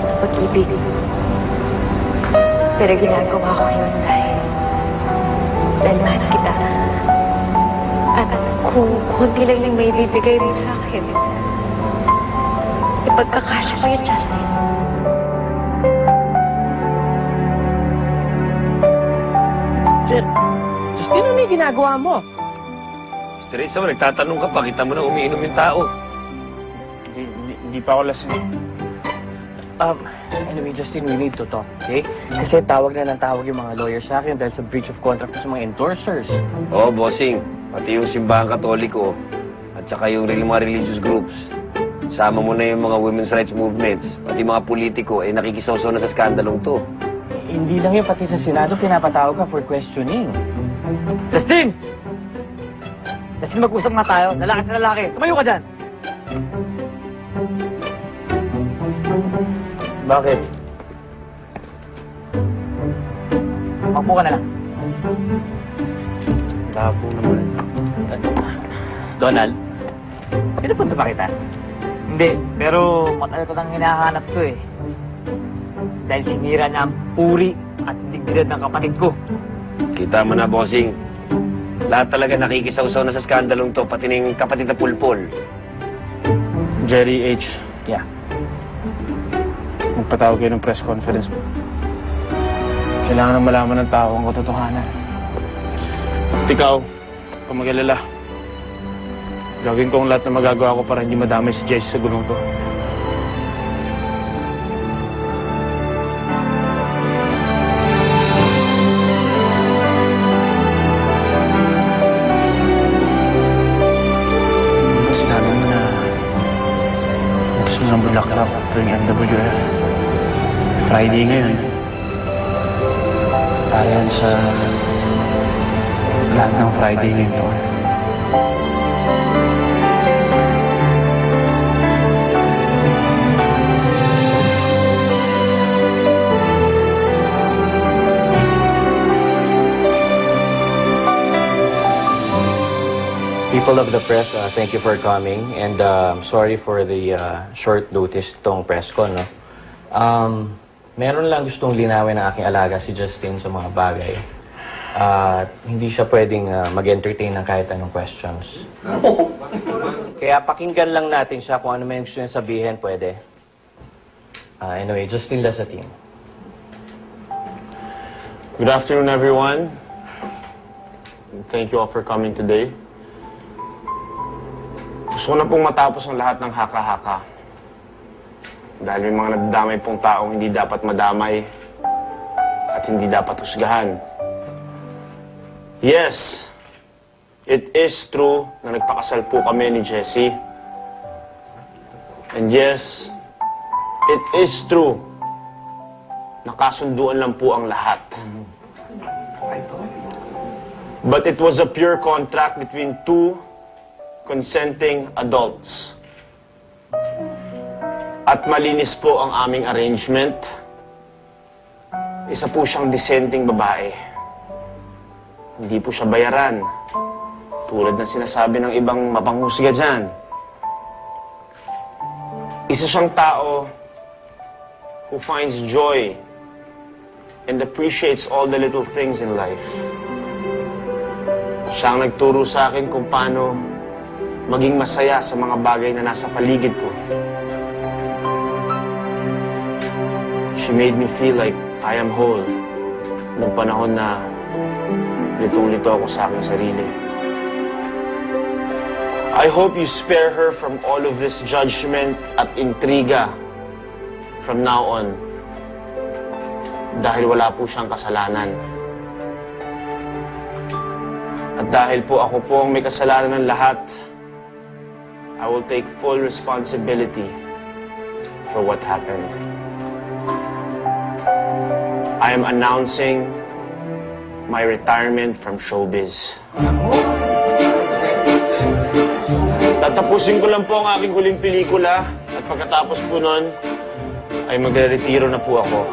pagtatapos ng pag-ibig. Pero ginagawa ko yun dahil mahal kita. At kung konti lang yung may bibigay mo sa akin, ipagkakasya ko yun, Justin. Justin, ano yung ginagawa mo? Straight sa mo, nagtatanong ka pa, kita mo na umiinom yung tao. Hindi pa ako lasing. Anyway, Justin, we need to talk, okay? Kasi tawag na ng tawag yung mga lawyers sa akin dahil sa breach of contract sa mga endorsers. Oo, bossing. Pati yung simbahang katoliko at saka yung mga religious groups. Sama mo na yung mga women's rights movements, pati mga politiko, nakikisawsaw na sa skandalong to. Hindi lang yun, pati sa Senado, pinapatawag ka for questioning. Justin! Justin, mag-usap nga tayo. Lalaki sa lalaki. Tumayo ka dyan! Bakit? Makpo ka na lang. Labo naman. Donald, pinupunta pa kita? Hindi, pero matagal ko nang hinahanap to eh. Dahil sinira niya ang puri at dignidad ng kapatid ko. Kita mo na, bossing. Lahat talaga nakikisawsaw na sa skandalong to, pati na yung kapatid na pulpol. Jerry H. Yeah. Magpatawag kayo ng press conference mo. Kailangan na malaman ng tao ang katotohanan. At ikaw, kung mag-alala, gawin ko ang lahat na magagawa ko para hindi madamay si Jesse sa gulong to. Sinabi mo na gusto mo ng bulaklak tuwing MWF. Friday ngayon. Para yan sa lahat ng Friday ngayon to. People of the press, thank you for coming, and sorry for the short notice tong press con. No? Meron lang gustong linawin ng aking alaga si Justin sa mga bagay. Hindi siya pwedeng mag-entertain ng kahit anong questions. Kaya pakinggan lang natin siya kung ano may gusto niya sabihin, pwede. Anyway, Justin Lasatin. Good afternoon, everyone. Thank you all for coming today. Gusto ko na pong matapos ang lahat ng haka-haka. Dahil may mga nadadamay pong taong hindi dapat madamay at hindi dapat husgahan. Yes, it is true na nagpakasal po kami ni Jessie. And yes, it is true na kasunduan lang po ang lahat. But it was a pure contract between two consenting adults. At malinis po ang aming arrangement. Isa po siyang dissenting babae. Hindi po siya bayaran. Tulad ng sinasabi ng ibang mapanghusga dyan. Isa siyang tao who finds joy and appreciates all the little things in life. Siya ang nagturo sa akin kung paano maging masaya sa mga bagay na nasa paligid ko. She made me feel like I am whole nung panahon na litong-lito ako sa aking sarili. I hope you spare her from all of this judgment at intriga from now on. Dahil wala po siyang kasalanan. At dahil po ako po ang may kasalanan ng lahat, I will take full responsibility for what happened. I am announcing my retirement from showbiz. Tatapusin ko lang po ang aking huling pelikula at pagkatapos po nun ay magre-retiro na po ako.